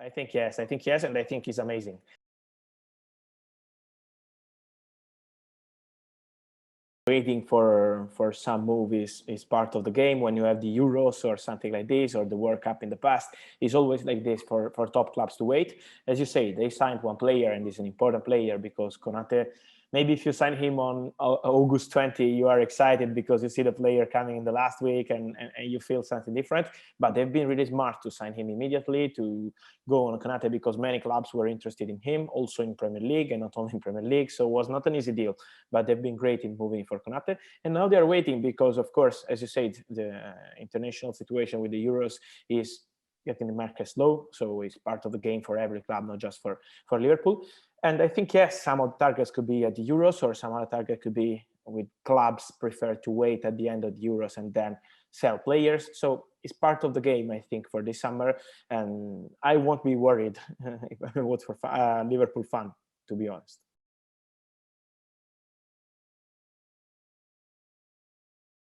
I think yes. I think yes, and I think he's amazing. Waiting for some movies is part of the game. When you have the Euros or something like this, or the World Cup in the past, it's always like this for top clubs to wait. As you say, they signed one player, and he's an important player because Konate. Maybe if you sign him on August 20, you are excited because you see the player coming in the last week and you feel something different. But they've been really smart to sign him immediately, to go on Konate, because many clubs were interested in him, also in Premier League and not only in Premier League. So it was not an easy deal, but they've been great in moving for Konate. And now they are waiting because, of course, as you said, the international situation with the Euros is getting the market slow. So it's part of the game for every club, not just for Liverpool. And I think, yes, some of the targets could be at the Euros, or some other target could be with clubs prefer to wait at the end of the Euros and then sell players. So it's part of the game, I think, for this summer. And I won't be worried if I vote for Liverpool fan, to be honest.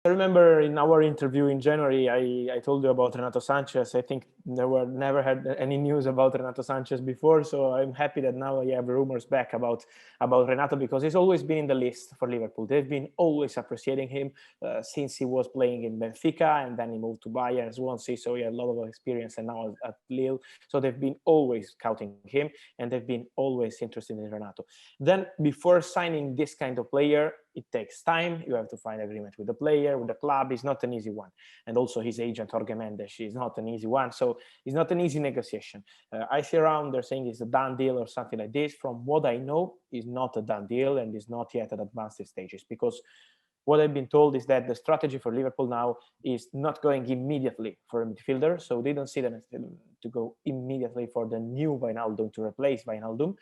I remember in our interview in January, I told you about Renato Sanches. I think there were never had any news about Renato Sanches before, so I'm happy that now I have rumors back about Renato, because he's always been in the list for Liverpool. They've been always appreciating him since he was playing in Benfica, and then he moved to Bayern, Swansea, so he had a lot of experience, and now at Lille. So they've been always scouting him, and they've been always interested in Renato. Then before signing this kind of player, it takes time. You have to find agreement with the player, with the club. It's not an easy one. And also his agent, Jorge Mendes, is not an easy one. So it's not an easy negotiation. I see around, they're saying it's a done deal or something like this. From what I know, it's not a done deal, and is not yet at advanced stages, because what I've been told is that the strategy for Liverpool now is not going immediately for a midfielder. So they don't see them to go immediately for the new Wijnaldum to replace Wijnaldum.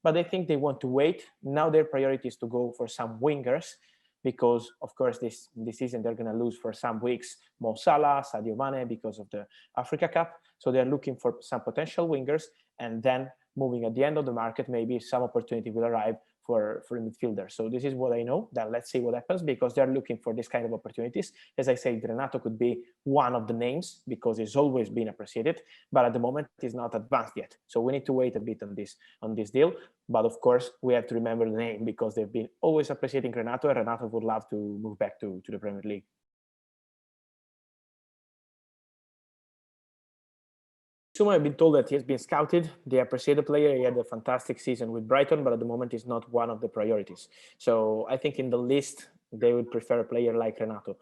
But I think they want to wait. Now their priority is to go for some wingers, because of course this season they're going to lose for some weeks Mo Salah, Sadio Mane, because of the Africa Cup. So they're looking for some potential wingers, and then moving at the end of the market, maybe some opportunity will arrive for a midfielder. So this is what I know. Then let's see what happens, because they're looking for this kind of opportunities. As I said, Renato could be one of the names because he's always been appreciated, but at the moment it's not advanced yet. So we need to wait a bit on this deal. But of course, we have to remember the name, because they've been always appreciating Renato, and Renato would love to move back to the Premier League. Bissouma, I've been told that he has been scouted. They appreciate the player. He had a fantastic season with Brighton, but at the moment is not one of the priorities. So I think in the list, they would prefer a player like Renato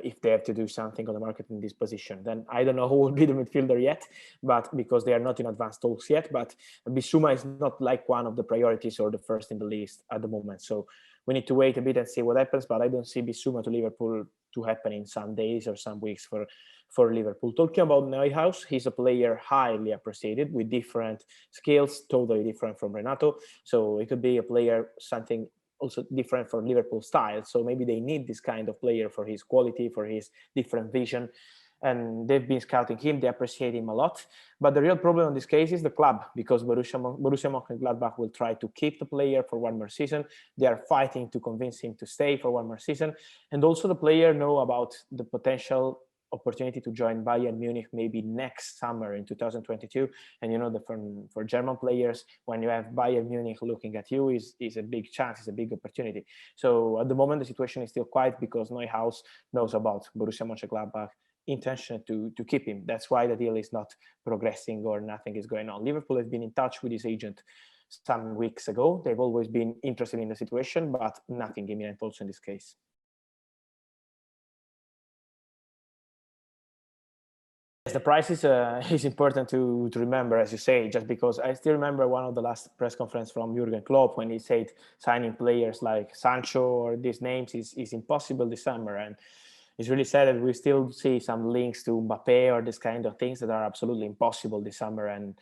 if they have to do something on the market in this position. Then I don't know who will be the midfielder yet, but because they are not in advanced talks yet. But Bissouma is not like one of the priorities or the first in the list at the moment. So we need to wait a bit and see what happens. But I don't see Bissouma to Liverpool to happen in some days or some weeks for Liverpool. Talking about Neuhaus, he's a player highly appreciated with different skills, totally different from Renato. So it could be a player something also different from Liverpool style. So maybe they need this kind of player for his quality, for his different vision. And they've been scouting him. They appreciate him a lot. But the real problem in this case is the club, because Borussia Mönchengladbach will try to keep the player for one more season. They are fighting to convince him to stay for one more season. And also the player know about the potential opportunity to join Bayern Munich maybe next summer in 2022. And you know that for German players, when you have Bayern Munich looking at you, is a big chance, is a big opportunity. So at the moment the situation is still quiet, because Neuhaus knows about Borussia Mönchengladbach intention to keep him. That's why the deal is not progressing or nothing is going on. Liverpool has been in touch with his agent some weeks ago. They've always been interested in the situation, but nothing imminent also in this case. The price is important to remember, as you say, just because I still remember one of the last press conference from Jurgen Klopp when he said signing players like Sancho or these names is impossible this summer. And it's really sad that we still see some links to Mbappe or this kind of things that are absolutely impossible this summer. And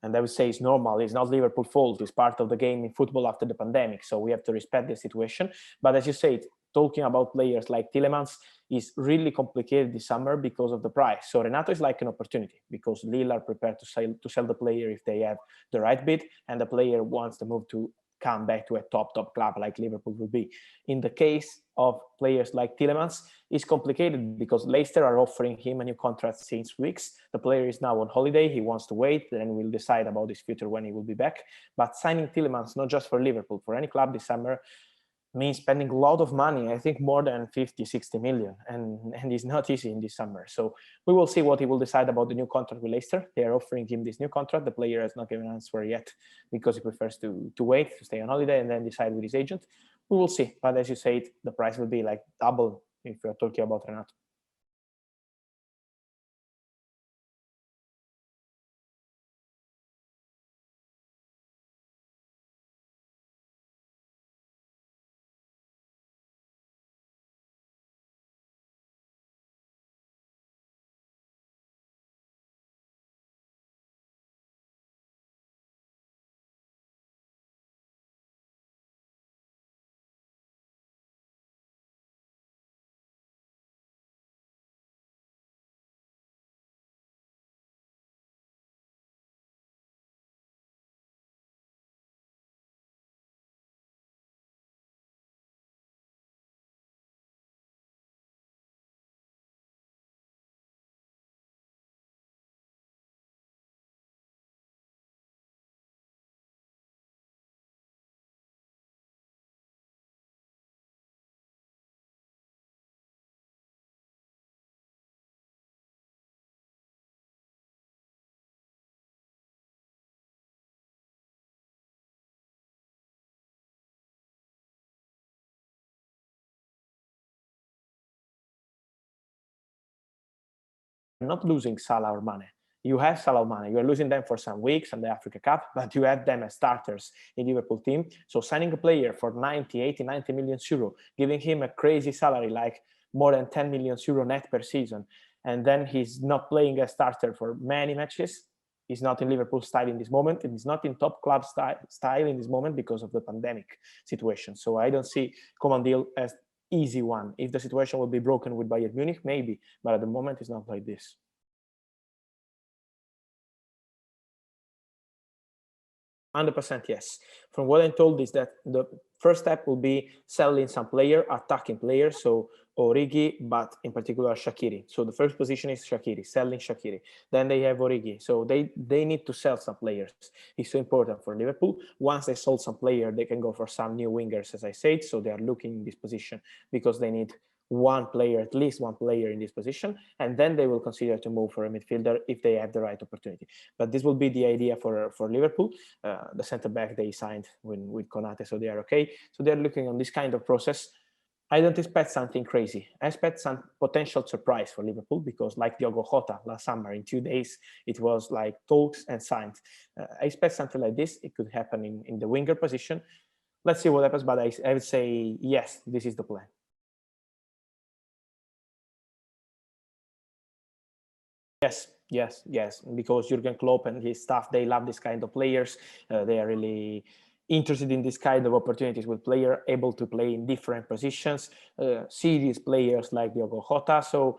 I would say it's normal. It's not Liverpool's fault. It's part of the game in football after the pandemic. So we have to respect the situation. But as you said, talking about players like Tielemans is really complicated this summer because of the price. So Renato is like an opportunity, because Lille are prepared to sell the player if they have the right bid, and the player wants to move to come back to a top club like Liverpool will be. In the case of players like Tielemans, it's complicated because Leicester are offering him a new contract since weeks. The player is now on holiday. He wants to wait, then we'll decide about his future when he will be back. But signing Tielemans, not just for Liverpool, for any club this summer, means spending a lot of money. I think more than 50, 60 million, and it's not easy in this summer. So we will see what he will decide about the new contract with Leicester. They are offering him this new contract. The player has not given an answer yet because he prefers to wait, to stay on holiday, and then decide with his agent. We will see. But as you said, the price will be like double if you're talking about Renato. Not losing Salah or Mane. You have Salah or Mane. You are losing them for some weeks on the Africa Cup, but you have them as starters in Liverpool team. So signing a player for 90, 80, 90 million euro, giving him a crazy salary like more than 10 million euro net per season, and then he's not playing a starter for many matches. He's not in Liverpool style in this moment, and he's not in top club style in this moment because of the pandemic situation. So I don't see Coman deal as easy one. If the situation will be broken with Bayern Munich, maybe, but at the moment it's not like this. 100% yes. From what I'm told is that the first step will be selling some player, attacking players, so Origi, but in particular Shaqiri. So the first position is Shaqiri, selling Shaqiri. Then they have Origi. So they need to sell some players. It's so important for Liverpool. Once they sold some player, they can go for some new wingers, as I said. So they are looking in this position because they need one player, at least one player in this position, and then they will consider to move for a midfielder if they have the right opportunity. But this will be the idea for Liverpool. The center back they signed with Konate, so they are okay. So they're looking on this kind of process. I don't expect something crazy. I expect some potential surprise for Liverpool because, like Diogo Jota last summer, in 2 days it was like talks and signed. I expect something like this. It could happen in the winger position. Let's see what happens, but I would say yes, this is the plan. Yes, because Jurgen Klopp and his staff, they love this kind of players. They are really interested in this kind of opportunities with player able to play in different positions, serious players like Diogo Jota. So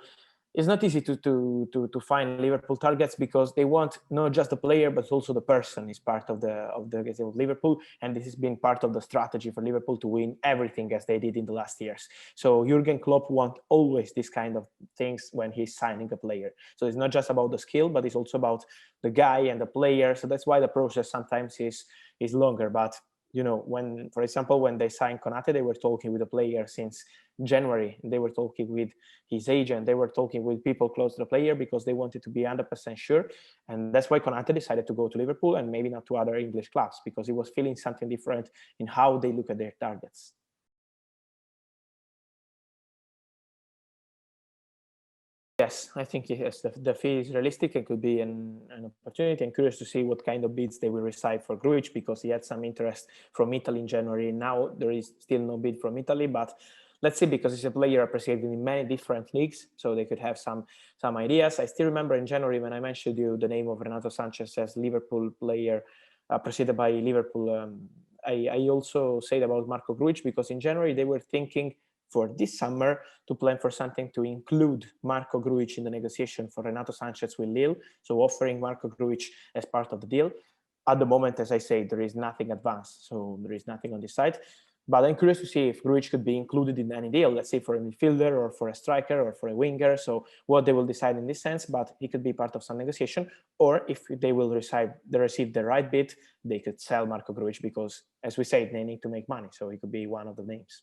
it's not easy to find Liverpool targets because they want not just the player but also the person is part of the Liverpool, and this has been part of the strategy for Liverpool to win everything as they did in the last years. So Jurgen Klopp want always this kind of things when he's signing a player. So it's not just about the skill, but it's also about the guy and the player. So that's why the process sometimes is longer. But you know, when, for example, when they signed Konate, they were talking with the player since January. They were talking with his agent. They were talking with people close to the player because they wanted to be 100% sure. And that's why Konate decided to go to Liverpool and maybe not to other English clubs, because he was feeling something different in how they look at their targets. Yes, I think yes, the fee is realistic and could be an opportunity. I'm curious to see what kind of bids they will receive for Grujic because he had some interest from Italy in January. Now there is still no bid from Italy, but let's see, because he's a player appreciated in many different leagues, so they could have some ideas. I still remember in January when I mentioned you the name of Renato Sanches as Liverpool player appreciated by Liverpool. I also said about Marco Grujic because in January they were thinking for this summer to plan for something to include Marco Grujic in the negotiation for Renato Sanches with Lille, so offering Marco Grujic as part of the deal. at the moment, as I say, there is nothing advanced, so there is nothing on this side. But I'm curious to see if Grujic could be included in any deal, let's say for a midfielder or for a striker or for a winger. So what they will decide in this sense, but he could be part of some negotiation. Or if they will receive the right bid, they could sell Marko Grujic because, as we said, they need to make money. So he could be one of the names.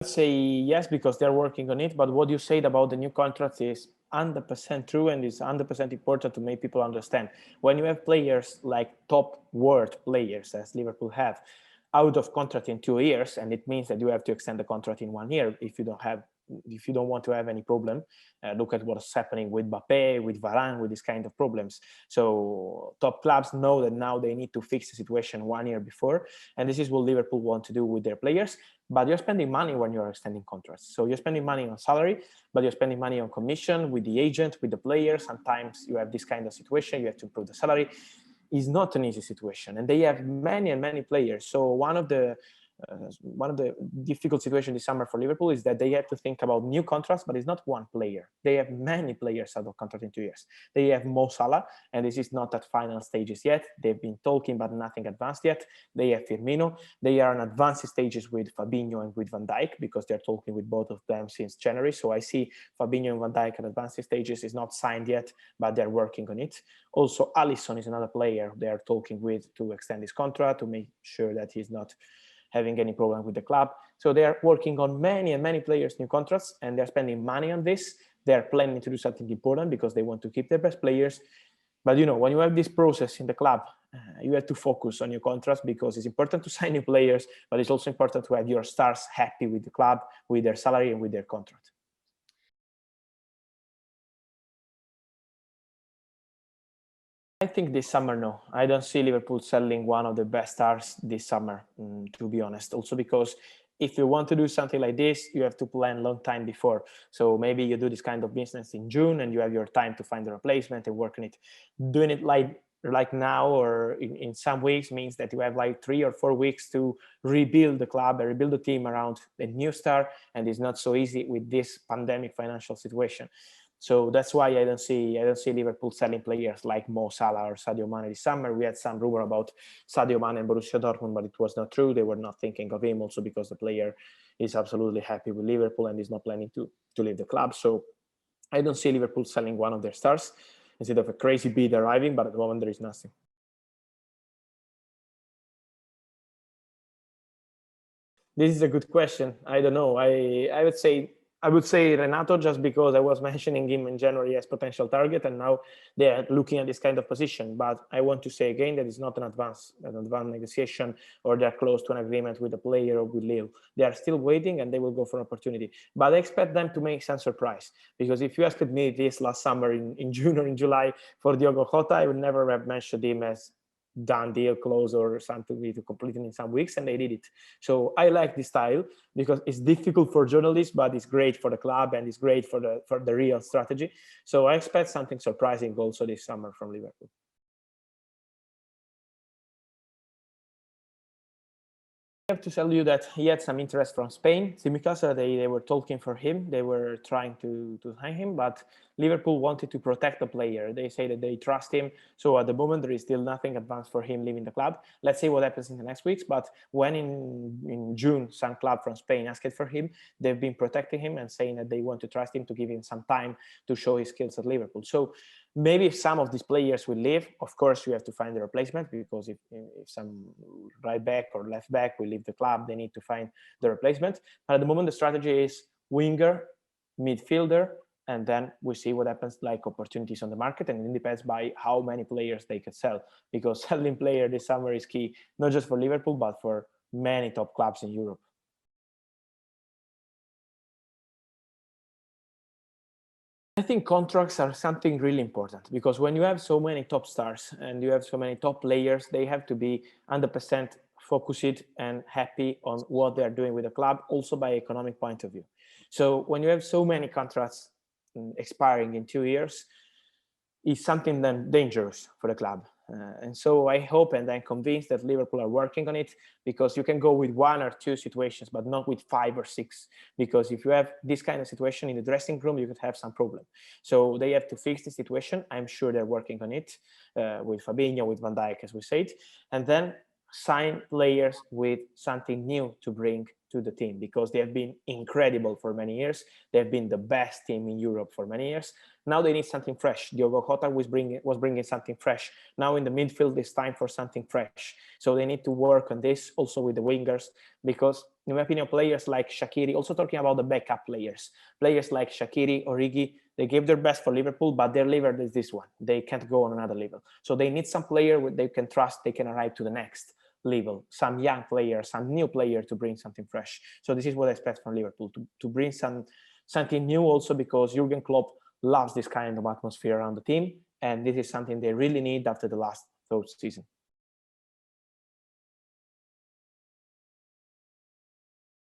I'd say yes, because they're working on it. But what you said about the new contracts is 100% true, and is 100% important to make people understand. When you have players like top world players, as Liverpool have, out of contract in 2 years, and it means that you have to extend the contract in 1 year if you don't want to have any problem. Look at what's happening with Mbappe, with Varane, with these kind of problems. So top clubs know that now they need to fix the situation 1 year before, and this is what Liverpool want to do with their players. But you're spending money when you're extending contracts. So you're spending money on salary, but you're spending money on commission with the agent, with the players. Sometimes you have this kind of situation, you have to improve the salary. It's not an easy situation, and they have many and many players. So one of the difficult situations this summer for Liverpool is that they have to think about new contracts, but it's not one player. They have many players out of contract in 2 years. They have Mo Salah, and this is not at final stages yet. They've been talking, but nothing advanced yet. They have Firmino. They are in advanced stages with Fabinho and with Van Dijk, because they're talking with both of them since January. So I see Fabinho and Van Dijk at advanced stages. Is not signed yet, but they're working on it. Also, Alisson is another player they're talking with to extend his contract, to make sure that he's not having any problem with the club. So they are working on many and many players' new contracts, and they're spending money on this. They're planning to do something important because they want to keep their best players. But when you have this process in the club, you have to focus on your contracts, because it's important to sign new players, but it's also important to have your stars happy with the club, with their salary and with their contract. I think this summer, no. I don't see Liverpool selling one of the best stars this summer, to be honest. Also because if you want to do something like this, you have to plan a long time before. So maybe you do this kind of business in June and you have your time to find the replacement and work on it. Doing it like now or in some weeks means that you have like 3 or 4 weeks to rebuild the club and rebuild the team around a new star. And it's not so easy with this pandemic financial situation. So that's why I don't see Liverpool selling players like Mo Salah or Sadio Mane this summer. We had some rumor about Sadio Mane and Borussia Dortmund, but it was not true. They were not thinking of him, also because the player is absolutely happy with Liverpool and is not planning to leave the club. So I don't see Liverpool selling one of their stars instead of a crazy bid arriving, but at the moment there is nothing. This is a good question. I don't know. I would say Renato, just because I was mentioning him in January as potential target, and now they are looking at this kind of position. But I want to say again that it's not an advanced negotiation, or they're close to an agreement with the player or with Lille. They are still waiting, and they will go for an opportunity. But I expect them to make some surprise, because if you asked me this last summer in June or in July for Diogo Jota, I would never have mentioned him as done deal, close, or something to complete it in some weeks, and they did it. So I like this style because it's difficult for journalists, but it's great for the club and it's great for the real strategy. So I expect something surprising also this summer from Liverpool. I have to tell you that he had some interest from Spain. Simicasa, they were talking for him. They were trying to sign him, but Liverpool wanted to protect the player. They say that they trust him. So at the moment, there is still nothing advanced for him leaving the club. Let's see what happens in the next weeks. But when in June, some club from Spain asked for him, they've been protecting him and saying that they want to trust him, to give him some time to show his skills at Liverpool. So maybe if some of these players will leave, of course, you have to find a replacement, because if some right back or left back will leave the club, they need to find the replacement. But at the moment, the strategy is winger, midfielder, and then we see what happens, like opportunities on the market, and it depends by how many players they can sell, because selling player this summer is key, not just for Liverpool, but for many top clubs in Europe. I think contracts are something really important, because when you have so many top stars and you have so many top players, they have to be 100% focused and happy on what they're doing with the club, also by economic point of view. So when you have so many contracts expiring in 2 years, it's something then dangerous for the club. And so I hope and I'm convinced that Liverpool are working on it, because you can go with 1 or 2 situations, but not with 5 or 6. Because if you have this kind of situation in the dressing room, you could have some problem. So they have to fix the situation. I'm sure they're working on it with Fabinho, with Van Dijk, as we said. And then sign players with something new to bring to the team, because they have been incredible for many years. They've been the best team in Europe for many years. Now they need something fresh. Diogo Jota was bringing something fresh. Now in the midfield, it's time for something fresh. So they need to work on this also with the wingers, because in my opinion, players like Shaqiri, also talking about the backup players like Shaqiri, Origi, they gave their best for Liverpool, but their level is this one. They can't go on another level. So they need some player they can trust, they can arrive to the next level, some young player, some new player to bring something fresh. So this is what I expect from Liverpool, to bring something new, also because Jurgen Klopp loves this kind of atmosphere around the team, and this is something they really need after the last third season.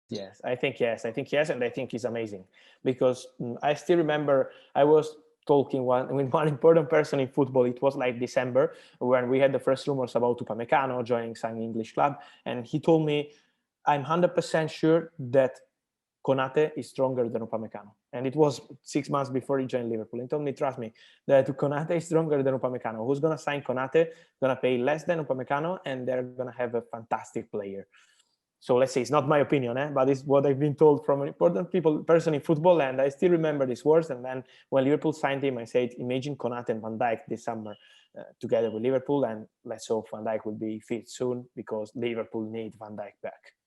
Yes, I think yes, and I think he's amazing, because I still remember I was talking with one important person in football. It was like December, when we had the first rumors about Upamecano joining some English club, and he told me, "I'm 100% sure that Konate is stronger than Upamecano." And it was 6 months before he joined Liverpool. He told me, "Trust me, that Konate is stronger than Upamecano. Who's gonna sign Konate? Gonna pay less than Upamecano, and they're gonna have a fantastic player." So let's say it's not my opinion, but it's what I've been told from an important person in football, and I still remember these words. And then when Liverpool signed him, I said, imagine Konate and Van Dijk this summer together with Liverpool, and let's hope Van Dijk will be fit soon, because Liverpool need Van Dijk back.